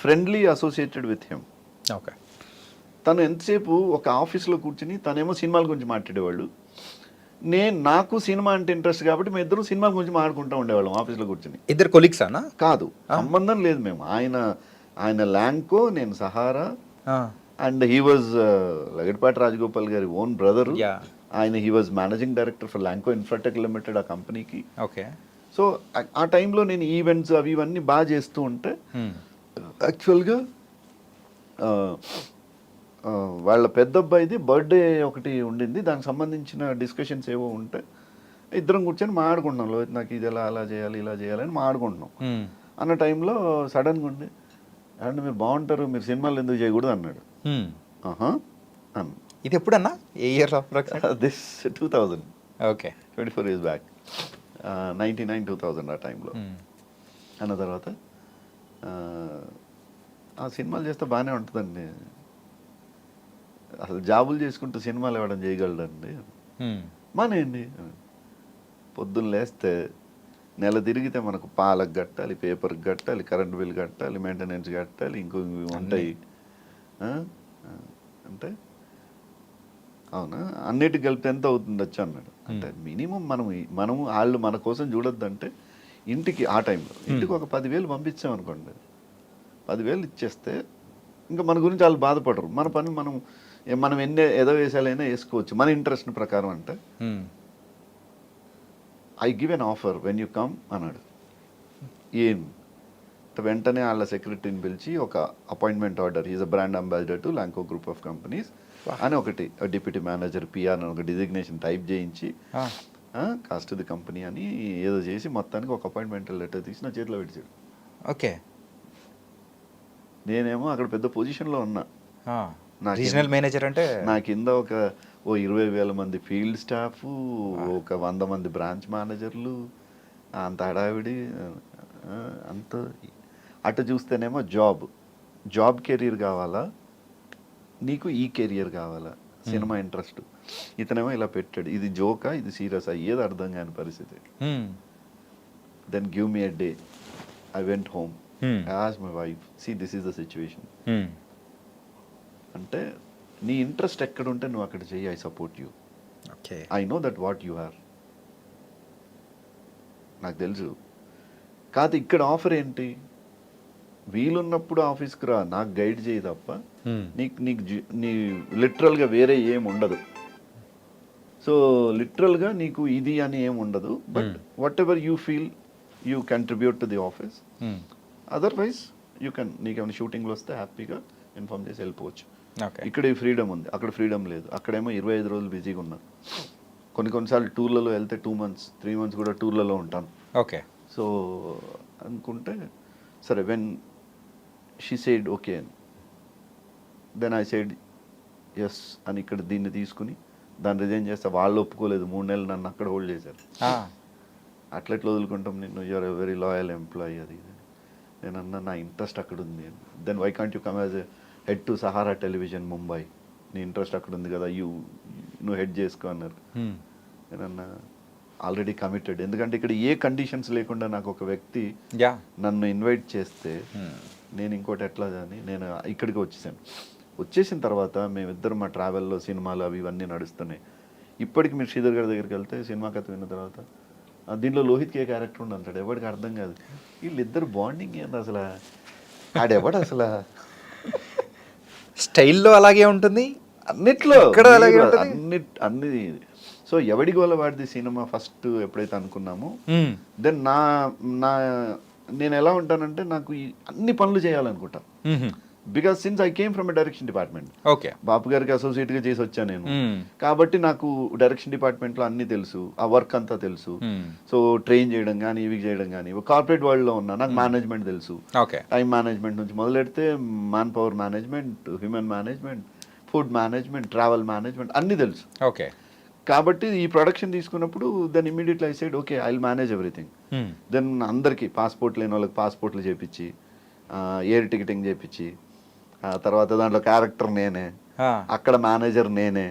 friendly associated with him. Okay. తను ఎంతసేపు ఒక ఆఫీస్లో కూర్చుని తనేమో సినిమాల గురించి మాట్లాడేవాళ్ళు, నాకు సినిమా అంటే ఇంట్రెస్ట్ కాబట్టి మేము ఇద్దరు సినిమాల గురించి మాట్లాడుకుంటూ ఉండేవాళ్ళం ఆఫీస్లో కూర్చుని. ఇద్దరు కొలీగ్స్ అన్నా? కాదు, సంబంధం లేదు. మేము ఆయన ల్యాంకో, నేను Sahara, and he was Lagadapati Rajagopal గారి own brother. He was managing director for Lanco Infratech limited, ఆ కంపెనీకి. ఓకే. సో ఆ టైంలో నేను ఈవెంట్స్ అవి ఇవన్నీ బాగా చేస్తూ ఉంటే యాక్చువల్గా వాళ్ళ పెద్ద అబ్బాయిది బర్త్డే ఒకటి ఉండింది, దానికి సంబంధించిన డిస్కషన్స్ ఏవో ఉంటే ఇద్దరం కూర్చొని మాట్లాడుకుంటున్నాం. లోహిత్ నాకు ఇది ఎలా అలా చేయాలి ఇలా చేయాలని మాట్లాడుకుంటున్నాం. అన్న టైంలో సడన్గా ఉండి, అంటే మీరు బాగుంటారు, మీరు సినిమాలు ఎందుకు చేయకూడదు అన్నాడు. అన్న ఇది ఎప్పుడన్నా? ఏ year? This 2000. Okay, 24 years back, 99-2000 ఆ టైంలో. అన్న తర్వాత ఆ సినిమాలు చేస్తే బాగానే ఉంటుందండి, అసలు జాబులు చేసుకుంటూ సినిమాలు ఇవ్వడం చేయగలడండి, మానేయండి. పొద్దున్న లేస్తే నెల తిరిగితే మనకు పాలకు కట్టాలి, పేపర్కి కట్టాలి, కరెంట్ బిల్ కట్టాలి, మెయింటెనెన్స్ కట్టాలి, ఇంకో ఉంటాయి. అంటే అవునా, అన్నిటికి కలిపితే ఎంత అవుతుండొచ్చు అన్నాడు. అంటే మినిమం మనము వాళ్ళు మన కోసం చూడొద్దంటే ఇంటికి ఆ టైంలో ఇంటికి ఒక 10,000 పంపించామనుకోండి, 10,000 ఇచ్చేస్తే ఇంకా మన గురించి వాళ్ళు బాధపడరు. మన పని మనం ఏదో వేసాలైనా వేసుకోవచ్చు మన ఇంట్రెస్ట్ ప్రకారం. అంటే I give an offer when you come అన్నాడు. ఏం వెంటనే వాళ్ళ సెక్రటరీని పిలిచి ఒక appointment order, is a brand ambassador to Lanco group of companies అని ఒకటి డిప్యూటీ మేనేజర్ పిఆర్ అని ఒక డిజిగ్నేషన్ టైప్ చేయించి కాస్ట్ ది కంపెనీ అని ఏదో చేసి మొత్తానికి ఒక అపాయింట్మెంట్ లెటర్ తీసి నా చేతిలో పెట్టాడు. ఓకే. నేనేమో అక్కడ పెద్ద పొజిషన్లో ఉన్నా, రీజనల్ మేనేజర్ అంటే నా కింద ఒక 20,000 మంది ఫీల్డ్ స్టాఫ్, ఒక 100 మంది బ్రాంచ్ మేనేజర్లు, అంత హడావిడి అంత. అటు చూస్తేనేమో జాబ్ కెరీర్ కావాలా నీకు, ఈ కెరియర్ కావాలా, సినిమా ఇంట్రెస్ట్. ఇతనేమో ఇలా పెట్టాడు, ఇది జోకా ఇది సీరియస్ అయ్యేది అర్థం కాని పరిస్థితి. Then give me a day, I went home, I asked my wife, see this is the situation. అంటే నీ ఇంట్రెస్ట్ ఎక్కడ ఉంటే నువ్వు అక్కడ చెయ్యి, I support you, I know that what you are, నాకు తెలుసు. కాదు ఇక్కడ ఆఫర్ ఏంటి, వీలున్నప్పుడు ఆఫీస్కి రా, నాకు గైడ్ చేయి తప్ప నీ లిటరల్గా వేరే ఏం ఉండదు. సో లిటరల్గా నీకు ఇది అని ఏం ఉండదు, but what ever you feel you contribute to the office, otherwise you can, నీకేమైనా షూటింగ్లో వస్తే హ్యాపీగా ఇన్ఫార్మ్ చేసి వెళ్ళిపోవచ్చు. ఇక్కడ ఈ ఫ్రీడమ్ ఉంది, అక్కడ ఫ్రీడమ్ లేదు. అక్కడేమో 25 రోజులు బిజీగా ఉన్నారు. కొన్నిసార్లు టూర్లలో వెళ్తే 2 months 3 months కూడా టూర్లలో ఉంటాను. ఓకే. సో అనుకుంటే సరే, when she said okay, then I said yes అని ఇక్కడ దీన్ని తీసుకుని దాన్ని రిజైన్ చేస్తే వాళ్ళు ఒప్పుకోలేదు. 3 నెలలు నన్ను అక్కడ హోల్డ్ చేశారు. అట్లెట్లు వదులుకుంటాం, నిన్ను you are a very loyal employee, అది నేను అన్నా నా ఇంట్రెస్ట్ అక్కడ ఉంది. Then why can't you come as a head to Sahara television Mumbai, నీ ఇంట్రెస్ట్ అక్కడ ఉంది కదా, నువ్వు హెడ్ చేసుకో అన్నారు. నేనన్నా ఆల్రెడీ కమిటెడ్, ఎందుకంటే ఇక్కడ ఏ కండిషన్స్ లేకుండా నాకు ఒక వ్యక్తి నన్ను ఇన్వైట్ చేస్తే నేను ఇంకోటి ఎట్లా అని నేను ఇక్కడికి వచ్చేసిన తర్వాత మేమిద్దరు మా ట్రావెల్లో సినిమాలు అవి ఇవన్నీ నడుస్తున్నాయి. ఇప్పటికి మీరు శ్రీధర్ గారి దగ్గరికి వెళ్తే సినిమా కథ విన్న తర్వాత దీంట్లో లోహిత్కి ఏ క్యారెక్టర్ ఉంది అంటాడు, ఎవరికి అర్థం కాదు. వీళ్ళిద్దరు బాండింగ్ ఏంది అసలు, ఆడెవడు అసలు, స్టైల్లో అలాగే ఉంటుంది, అన్నిట్లో అలాగే అన్ని. సో ఎవడి గోల వాడిది సినిమా ఫస్ట్ ఎప్పుడైతే అనుకున్నామో, దెన్ నేను ఎలా ఉంటానంటే నాకు అన్ని పనులు చేయాలనుకుంటా. Because since I came from a direction department. Okay. Bapu గారికి అసోసియేట్గా చేసి వచ్చాను నేను, కాబట్టి నాకు డైరెక్షన్ డిపార్ట్మెంట్లో అన్నీ తెలుసు, ఆ వర్క్ అంతా తెలుసు. సో ట్రైన్ చేయడం కానీ ఇవి చేయడం కానీ, కార్పొరేట్ వరల్డ్లో ఉన్నా నాకు మేనేజ్మెంట్ తెలుసు. ఓకే. టైం మేనేజ్మెంట్ నుంచి మొదలెడితే man power management, human management, food management, travel management అన్నీ తెలుసు. ఓకే. కాబట్టి ఈ ప్రొడక్షన్ తీసుకున్నప్పుడు then immediately I said okay I will manage everything. Then అందరికీ పాస్పోర్ట్ లేని వాళ్ళకి పాస్పోర్ట్లు చేపించి, ఎయిర్ టికెటింగ్ చేపించి, తర్వాత దాంట్లో క్యారెక్టర్ నేనే, అక్కడ మేనేజర్ నేనే,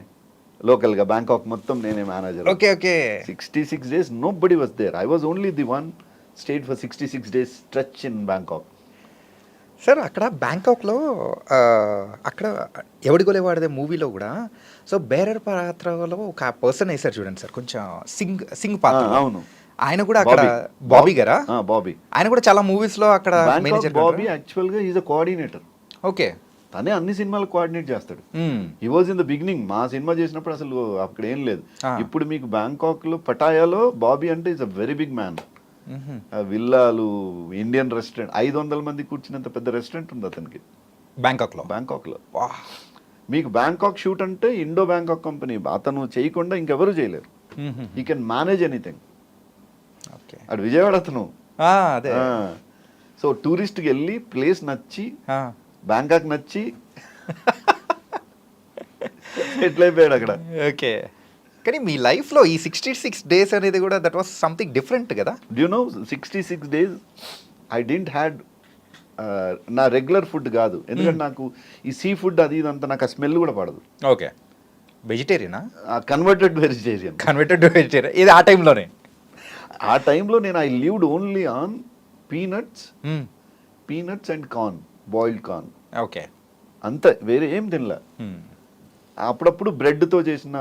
లోకల్గా బ్యాంకాక్ మొత్తం నేనే manager. Okay. Okay. 66 days nobody was there. I was only the one stayed for 66 days stretch in Bangkok. Sir అక్కడ బ్యాంకాక్లో అక్కడ ఎవడి గొలేవాడిదే మూవీలో కూడా సో బేరర్ పాత్రలో ఒక పర్సన్ వేశారు చూడండి సార్, కొంచెం సింగ్ పాత్ర. అవును, ఆయన కూడా అక్కడ బాబీ గారా? బాబీ. ఆయన కూడా చాలా మూవీస్ లో అక్కడ మేనేజర్. బాబీ యాక్చువల్ గా ఈజ్ అ కోఆర్డినేటర్. ఓకే. తనే అన్ని సినిమాలు కోఆర్డినేట్ చేస్తాడు. He was in the beginning. మా సినిమా చేసినప్పుడు అసలు అక్కడ ఏం లేదు. ఇప్పుడు మీకు బ్యాంకాక్ లో పటాయాలో బాబీ అంటే is a very big man. విల్లాలు, ఇండియన్ రెస్టారెంట్, 500 మంది కూర్చున్నంత పెద్ద రెస్టారెంట్ ఉంది అతనికి బ్యాంకాక్ లో. మీకు బ్యాంకాక్ షూట్ అంటే ఇండో బ్యాంకాక్ కంపెనీ, అతను చేయకుండా ఇంకెవరు చేయలేరు. ఈ కెన్ మేనేజ్ ఎనీథింగ్. అటు విజయవాడ అతను. సో టూరిస్ట్కి వెళ్ళి ప్లేస్ నచ్చి, బ్యాంకాక్ నచ్చి సెటిల్ అయిపోయాడు అక్కడ. ఓకే. కానీ మీ లైఫ్లో ఈ 66 days అనేది కూడా దట్ వాస్ సంథింగ్ డిఫరెంట్ కదా? Due no 66 days I didn't had నా రెగ్యులర్ ఫుడ్ కాదు. ఎందుకంటే నాకు ఈ సీ ఫుడ్ అది ఇదంతా నాకు ఆ స్మెల్ కూడా పడదు. ఓకే. వెజిటేరియనా? Converted vegetarian. ఇది ఆ టైంలోనే. ఆ టైంలో నేను I lived only on peanuts and corn, boiled corn. Okay. అంతే, వేరే ఏం తినలే. అప్పుడప్పుడు బ్రెడ్తో చేసిన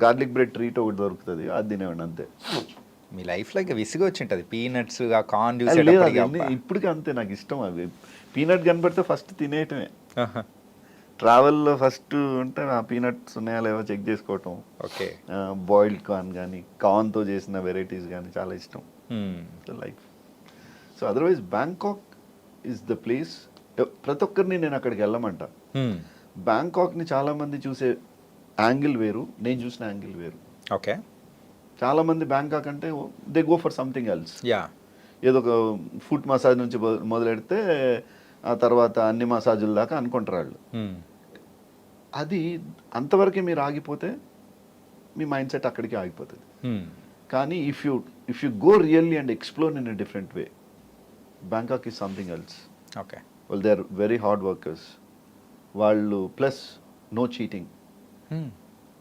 గార్లిక్ బ్రెడ్ ట్రీట్ ఒకటి దొరుకుతుంది, అది తినేవాడిని అంతే. మీ లైఫ్లో ఇంకా విసిగా వచ్చి ఉంటుంది పీనట్స్, ఆ కార్న్ జ్యూస్. ఇప్పటికీ అంతే, నాకు ఇష్టం అవి. పీనట్ కనబడితే ఫస్ట్ తినేయటమే. ట్రావెల్లో ఫస్ట్ ఉంటే ఆ పీనట్స్ ఉన్నాయా లేవో చెక్ చేసుకోవటం. ఓకే. బాయిల్డ్ కార్న్ కానీ, కార్న్తో చేసిన వెరైటీస్ కానీ చాలా ఇష్టం life. So otherwise Bangkok is the place. ప్రతి ఒక్కరిని నేను అక్కడికి వెళ్ళమంట. బ్యాంకాక్ని చాలామంది చూసే యాంగిల్ వేరు, నేను చూసిన యాంగిల్ వేరు. ఓకే. చాలామంది బ్యాంకాక్ అంటే they go for something else. ఏదో ఒక ఫుట్ మసాజ్ నుంచి మొదలెడితే ఆ తర్వాత అన్ని మసాజుల దాకా అనుకుంటారు వాళ్ళు. అది అంతవరకే మీరు ఆగిపోతే మీ మైండ్ సెట్ అక్కడికి ఆగిపోతుంది. కానీ if you go really and explore in a different way, Bangkok is something else. Okay. They are very hard workers. వాళ్ళు ప్లస్ నో చీటింగ్.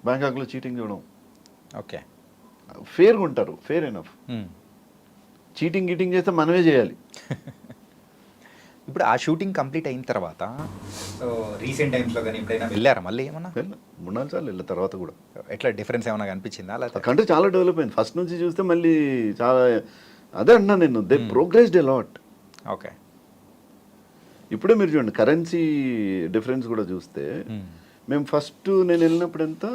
బ్యాంకాక్లో చీటింగ్ చూడడం. ఓకే. ఫేర్గా ఉంటారు, ఫేర్ ఎనఫ్. చీటింగ్ గీటింగ్ చేస్తే మనమే చేయాలి. ఇప్పుడు ఆ షూటింగ్ కంప్లీట్ అయిన తర్వాత రీసెంట్ టైమ్స్లో కానీ ఎప్పుడైనా వెళ్ళారా మళ్ళీ ఏమన్నా? 3-4 సార్లు వెళ్ళిన తర్వాత కూడా ఎట్లా డిఫరెన్స్ ఏమైనా కనిపించిందా? అలా కంటే చాలా డెవలప్ అయింది. ఫస్ట్ నుంచి చూస్తే మళ్ళీ చాలా, అదే అన్నా నేను, they progressed a lot. Okay. ఇప్పుడే మీరు చూడండి కరెన్సీ డిఫరెన్స్ కూడా చూస్తే, మేము ఫస్ట్ నేను వెళ్ళినప్పుడు ఎంత,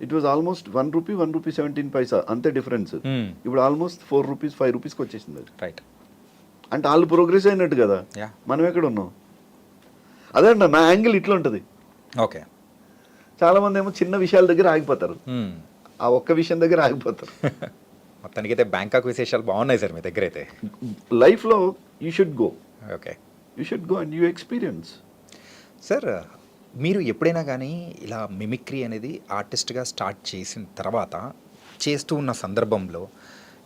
ఇట్ వాజ్ ఆల్మోస్ట్ ₹1, ₹1.17 అంతే డిఫరెన్స్. ఇప్పుడు ఆల్మోస్ట్ ₹4, ₹5కి వచ్చేసింది అది. రైట్. అంటే వాళ్ళు ప్రోగ్రెస్ అయినట్టు కదా, మనం ఎక్కడ ఉన్నాం? అదే అండి నా యాంగిల్ ఇట్లా ఉంటుంది. ఓకే. చాలా మంది ఏమో చిన్న విషయాల దగ్గర ఆగిపోతారు, ఆ ఒక్క విషయం దగ్గర ఆగిపోతారు. మొత్తానికి అయితే బ్యాంకాక్ విశేషాలు బాగున్నాయి సార్ మీ దగ్గర అయితే. లైఫ్లో you should go. Okay. You should go and you experience. Sir మీరు ఎప్పుడైనా కానీ ఇలా మిమిక్రీ అనేది ఆర్టిస్ట్గా స్టార్ట్ చేసిన తర్వాత చేస్తూ ఉన్న సందర్భంలో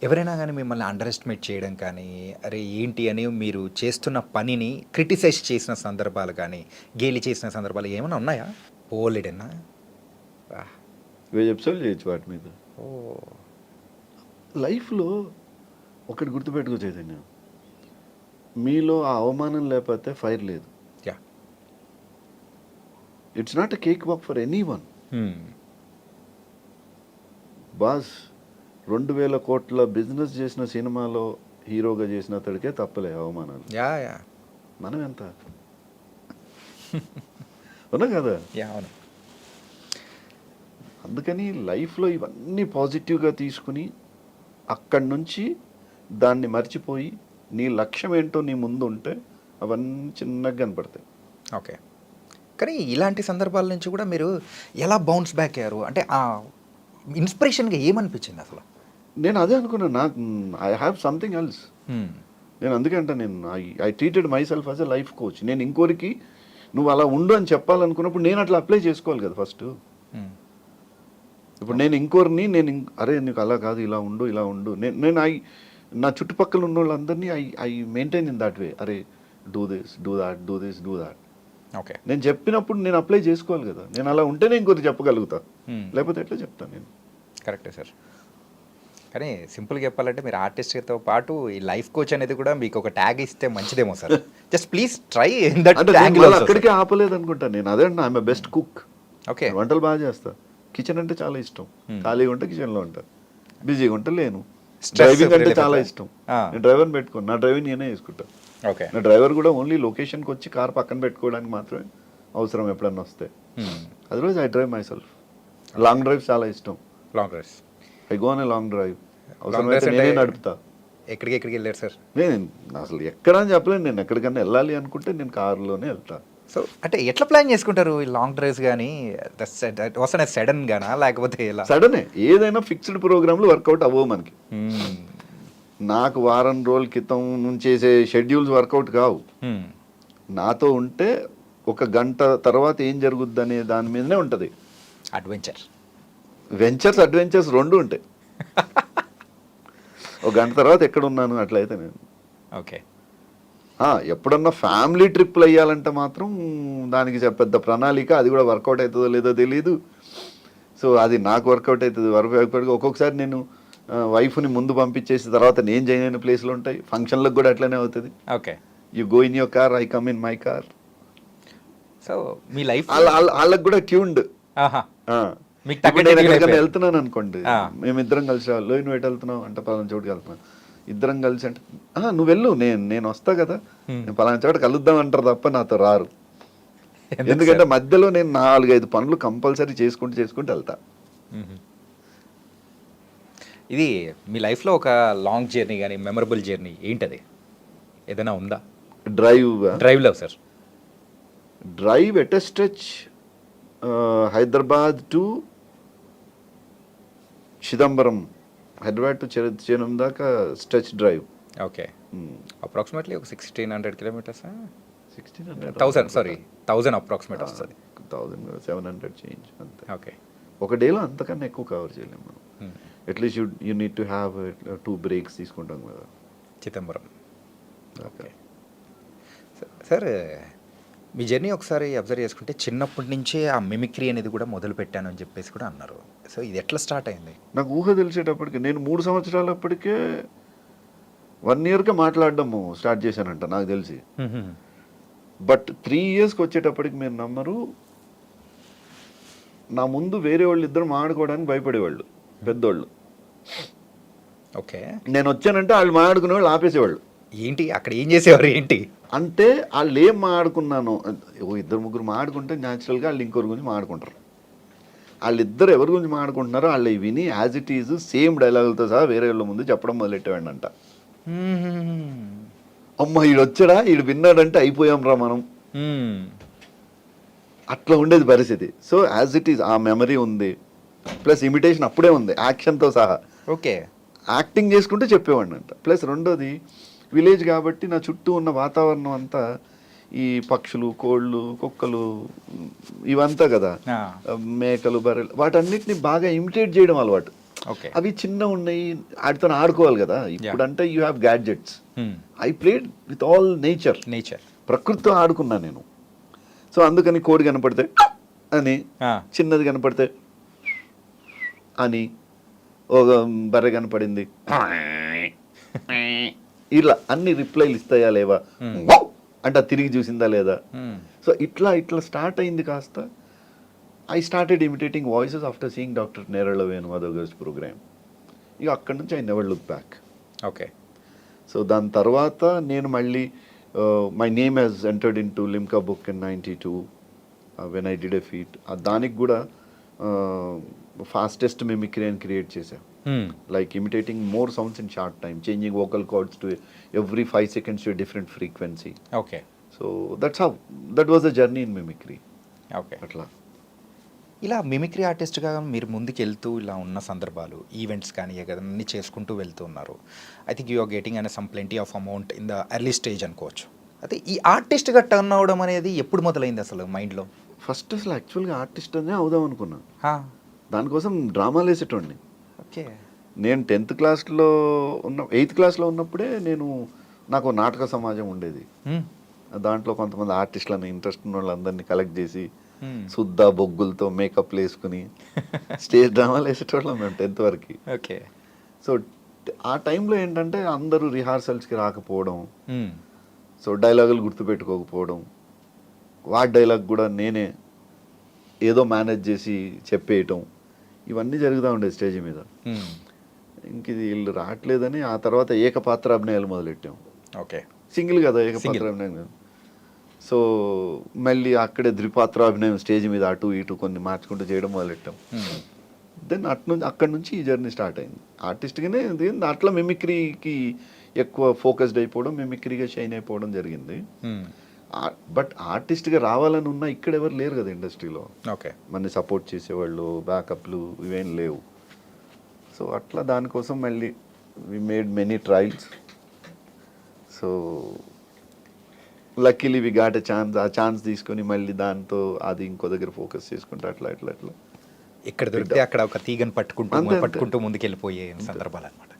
ఎవరైనా కానీ మిమ్మల్ని అండర్ ఎస్టిమేట్ చేయడం కానీ, అరే ఏంటి అని మీరు చేస్తున్న పనిని క్రిటిసైజ్ చేసిన సందర్భాలు కానీ, గేలి చేసిన సందర్భాలు ఏమైనా ఉన్నాయా? పోలేడన్నా ఎపిసోడ్ చేయొచ్చు వాటి మీద. లైఫ్లో ఒకటి గుర్తుపెట్టుకో చైతన్య, మీలో ఆ అవమానం లేకపోతే ఫైర్ లేదు. It's not a cake walk for any one. Boss 2000 కోట్ల బిజినెస్ చేసిన సినిమాలో హీరోగా చేసిన అతడికే తప్పలే అవమానాలు. మనం ఎంత అవునా కదా? అందుకని లైఫ్లో ఇవన్నీ పాజిటివ్గా తీసుకుని అక్కడి నుంచి దాన్ని మర్చిపోయి నీ లక్ష్యం ఏంటో నీ ముందు ఉంటే అవన్నీ చిన్నగా కనపడతాయి. ఓకే. కానీ ఇలాంటి సందర్భాల నుంచి కూడా మీరు ఎలా బౌన్స్ బ్యాక్ అయ్యారు? అంటే ఆ ఇన్స్పిరేషన్గా ఏమనిపించింది అసలు? నేను అదే అనుకున్నాను, నాకు ఐ హ్యావ్ సంథింగ్ ఎల్స్. నేను అందుకే అంటే నేను I treated my self as a life coach. నేను ఇంకోరికి నువ్వు అలా ఉండు అని చెప్పాలనుకున్నప్పుడు నేను అట్లా అప్లై చేసుకోవాలి కదా ఫస్ట్. ఇప్పుడు నేను ఇంకోరిని అరే నీకు అలా కాదు, ఇలా ఉండు నేను నా చుట్టుపక్కల ఉన్న వాళ్ళందరినీ I maintain in that way. అరే do this, do that, do this, do that. Okay, నేను చెప్పినప్పుడు నేను అప్లై చేసుకోవాలి కదా. నేను అలా ఉంటేనే ఇంకోటి చెప్పగలుగుతా, లేకపోతే ఎట్లా చెప్తాను నేను? కరెక్టే సార్. కానీ సింపుల్గా చెప్పాలంటే మీరు ఆర్టిస్ట్తో పాటు ఈ లైఫ్ కోచ్ అనేది కూడా మీకు ఒక ట్యాగ్ ఇస్తే మంచిదేమో sir. Just please try in that tag. అక్కడికే ఆపలేదు అనుకుంటా నేను. అదే అంటే ఐఎమ్ బెస్ట్ కుక్. ఓకే, వంటలు బాగా చేస్తా. కిచెన్ అంటే చాలా ఇష్టం. ఖాళీగా ఉంటే కిచెన్లో ఉంటా, బిజీగా ఉంటే లేను. డ్రైవింగ్ అంటే చాలా ఇష్టం. నేను డ్రైవర్ని పెట్టుకోను, నా డ్రైవింగ్ నేనే చేసుకుంటా. ఓకే, నా డ్రైవర్ కూడా ఓన్లీ లొకేషన్కి వచ్చి కార్ పక్కన పెట్టుకోవడానికి మాత్రమే అవసరం ఎప్పుడన్నా వస్తే. Otherwise I drive my self. Long drive చాలా ఇష్టం. Long drives I go on a long drive. అవసరమైతే నేనే నడుపుతా. ఎక్కడికి వెళ్ళారు సార్? నేను అసలు ఎక్కడ అని చెప్పలేను. నేను ఎక్కడికన్నా వెళ్ళాలి అనుకుంటే నేను కారులోనే వెళ్తా. సో అంటే ఎట్లా ప్లాన్ చేసుకుంటారు ఈ లాంగ్ డ్రైవ్స్? కానీ వస్తానే సడన్ గానా లేకపోతే ఎలా? సడనే. ఏదైనా ఫిక్స్డ్ ప్రోగ్రామ్లు వర్కౌట్ అవ్వవు మనకి. నాకు వారం రోజుల క్రితం నుంచి చేసే షెడ్యూల్స్ వర్కౌట్ కావు. నాతో ఉంటే ఒక గంట తర్వాత ఏం జరుగుద్ది అనే దాని మీదనే ఉంటుంది. అడ్వెంచర్స్ రెండు ఉంటాయి. ఒక గంట తర్వాత ఎక్కడ ఉన్నాను అట్లయితే నేను. ఓకే, ఎప్పుడన్నా ఫ్యామిలీ ట్రిప్లు అయ్యాలంటే మాత్రం దానికి పెద్ద ప్రణాళిక, అది కూడా వర్కౌట్ అవుతుందో లేదో తెలియదు. సో అది నాకు వర్కౌట్ అవుతుంది. వర్కౌట్ ఒక్కొక్కసారి నేను వైఫ్ని ముందు పంపించేసి తర్వాత నేను చేయని ప్లేస్లు ఉంటాయి. ఫంక్షన్లకు కూడా అట్లనే అవుతుంది. Okay, you go in your car, I come in my car. So me life వాళ్ళకి కూడా ట్యూన్డ్. నేను ఎక్కడికైనా వెళ్తున్నాను అనుకోండి, మేమిద్దరం కలిసి లోయిన్ వెయిట్ వెళ్తున్నాం అంటే పలానా చోటుకి వెళ్తున్నాం, ఇద్దరం కలిసి అంటే నువ్వు వెళ్ళు, నేను వస్తా కదా, నేను పలానా చోట కలుద్దాం అంటారు తప్ప నాతో రారు. ఎందుకంటే మధ్యలో నేను 4-5 పనులు కంపల్సరీ చేసుకుంటూ వెళ్తా. ఇది మీ లైఫ్లో ఒక లాంగ్ జర్నీ కానీ మెమరబుల్ జర్నీ ఏంటది? ఏదైనా ఉందా? డ్రైవ్లో sir, drive at a stretch Hyderabad to Chidambaram, Hyderabad to Chidambaram దాకా స్ట్రెచ్ డ్రైవ్. ఓకే, అప్రాక్సిమేట్లీ ఒక 1600 కిలోమీటర్స్. 1000 అప్రాక్సిమేట్ వస్తుంది. 1700 చేంజ్ అంతే. ఓకే, ఒక డేలో అంతకన్నా ఎక్కువ కవర్ చేయలేము మనం. At least you need to have 2 breaks తీసుకుంటాం కదా. చిదంబరం. ఓకే సార్, మీ జర్నీ ఒకసారి అబ్జర్వ్ చేసుకుంటే చిన్నప్పటి నుంచే ఆ మిమిక్రీ అనేది కూడా మొదలు పెట్టాను అని చెప్పేసి కూడా అన్నారు. సో ఇది ఎట్లా స్టార్ట్ అయింది? నాకు ఊహ తెలిసేటప్పటికి నేను 3 సంవత్సరాలప్పటికే 1 ఇయర్గా మాట్లాడడము స్టార్ట్ చేశానంట నాకు తెలిసి. బట్ 3 ఇయర్స్కి వచ్చేటప్పటికి మీరు నమ్మరు, నా ముందు వేరే వాళ్ళు ఇద్దరు మాట్లాడుకోవడానికి భయపడేవాళ్ళు, పెద్దోళ్ళు. ఓకే, నేను వచ్చానంటే వాళ్ళు మాట్లాడుకునే వాళ్ళు ఆపేసేవాళ్ళు. ఏంటి అక్కడ ఏం చేసేవారు ఏంటి అంటే వాళ్ళు ఏం మాట్లాడుకున్నాను, 2-3 మాట్లాడుకుంటే న్యాచురల్గా వాళ్ళు ఇంకొకరి గురించి మాట్లాడుకుంటారు. వాళ్ళిద్దరు ఎవరి గురించి మాట్లాడుకుంటున్నారో వాళ్ళు విని యాజ్ ఇట్ ఈజ్ సేమ్ డైలాగులతో సహా వేరే వాళ్ళ ముందు చెప్పడం మొదలెట్టేవాడిని అంట. అమ్మ ఈడు వచ్చాడా, ఈడు విన్నాడంటే అయిపోయాం రా మనం, అట్లా ఉండేది పరిస్థితి. సో యాజ్ ఇట్ ఈజ్ ఆ మెమరీ ఉంది, ప్లస్ ఇమిటేషన్ అప్పుడే ఉంది యాక్షన్తో సహా. ఓకే, యాక్టింగ్ చేసుకుంటూ చెప్పేవాడిని అంట. ప్లస్ రెండోది విలేజ్ కాబట్టి నా చుట్టూ ఉన్న వాతావరణం అంతా ఈ పక్షులు, కోళ్ళు, కుక్కలు ఇవంతా కదా, మేకలు, బర్రెలు, వాటన్నిటిని బాగా ఇమిటేట్ చేయడం అలవాటు. అవి చిన్న ఉన్నాయి, వాటితో ఆడుకోవాలి కదా. ఇప్పుడంటే you have gadgets. I played with all nature, ప్రకృతితో ఆడుకున్నా నేను. సో అందుకని కోడి కనపడితే అని, చిన్నది కనపడితే అని, ఒక బర్రె కనపడింది ఇలా అన్ని రిప్లైలు ఇస్తాయా లేవా అంటే తిరిగి చూసిందా లేదా. సో ఇట్లా స్టార్ట్ అయింది కాస్త. I started imitating voices after seeing doctor Nerella Venumadhav గారి ప్రోగ్రామ్. ఇక అక్కడి నుంచి I never look back. Okay, so దాని తర్వాత నేను మళ్ళీ my name has entered into Limca book in 92 when I did a feat. దానికి కూడా ఫాస్టెస్ట్ మిమిక్రీ అని క్రియేట్ చేశాను. Like imitating more sounds in short time, changing vocal cords to every 5 seconds to a different frequency. Okay. So that was the journey in mimicry. Okay. అట్లా. ఇలా mimicry ఆర్టిస్ట్గా మీరు ముందుకు వెళ్తూ ఇలా ఉన్న సందర్భాలు ఈవెంట్స్ కానీ అన్నీ చేసుకుంటూ వెళ్తూ ఉన్నారు. I think you are getting అనే some plenty of amount in the early stage అనుకోవచ్చు. అయితే ఈ ఆర్టిస్ట్గా టర్న్ అవ్వడం అనేది ఎప్పుడు మొదలైంది అసలు మైండ్లో? ఫస్ట్ అసలు యాక్చువల్గా ఆర్టిస్ట్ అనే అవుదాం అనుకున్నా. దానికోసం డ్రామాలు వేసేటోడిని. ఓకే. నేను 10th క్లాస్లో 8th క్లాస్లో ఉన్నప్పుడే నాకు నాటక సమాజం ఉండేది. దాంట్లో కొంతమంది ఆర్టిస్టులని ఇంట్రెస్ట్ ఉన్న వాళ్ళందరినీ కలెక్ట్ చేసి శుద్ధ బొగ్గులతో మేకప్లు వేసుకుని స్టేజ్ డ్రామాలు వేసేటోళ్ళం మేము 10th వరకు. ఓకే. సో ఆ టైంలో ఏంటంటే అందరూ రిహార్సల్స్కి రాకపోవడం, సో డైలాగులు గుర్తుపెట్టుకోకపోవడం, వాడి డైలాగ్ కూడా నేనే ఏదో మేనేజ్ చేసి చెప్పేయటం, ఇవన్నీ జరుగుతూ ఉండేది స్టేజ్ మీద. ఇంక ఇది వీళ్ళు రావట్లేదని ఆ తర్వాత ఏకపాత్ర అభినయాలు మొదలెట్టాం. ఓకే. సింగిల్ కదా ఏకపాత్ర అభినయం. సో మళ్ళీ అక్కడే ద్విపాత్ర అభినయం స్టేజ్ మీద అటు ఇటు కొన్ని మార్చుకుంటూ చేయడం మొదలెట్టాం. దెన్ అక్కడి నుంచి ఈ జర్నీ స్టార్ట్ అయింది. ఆర్టిస్ట్గానే అట్లా మిమిక్రీకి ఎక్కువ ఫోకస్డ్ అయిపోవడం, మిమిక్రీగా షైన్ అయిపోవడం జరిగింది. బట్ ఆర్టిస్ట్గా రావాలని ఉన్నా ఇక్కడ ఎవరు లేరు కదా ఇండస్ట్రీలో. ఓకే. మనని సపోర్ట్ చేసేవాళ్ళు, బ్యాకప్లు ఇవేం లేవు. సో అట్లా దానికోసం మళ్ళీ we made many trials. So luckily we got a chance. ఆ ఛాన్స్ తీసుకొని మళ్ళీ దాంతో అది ఇంకో దగ్గర ఫోకస్ చేసుకుంటా అట్లా ఇక్కడ దొరికితే అక్కడ ఒక తీగను అంతే. పట్టుకుంటూ ముందుకెళ్ళిపోయే సందర్భాలు అనమాట.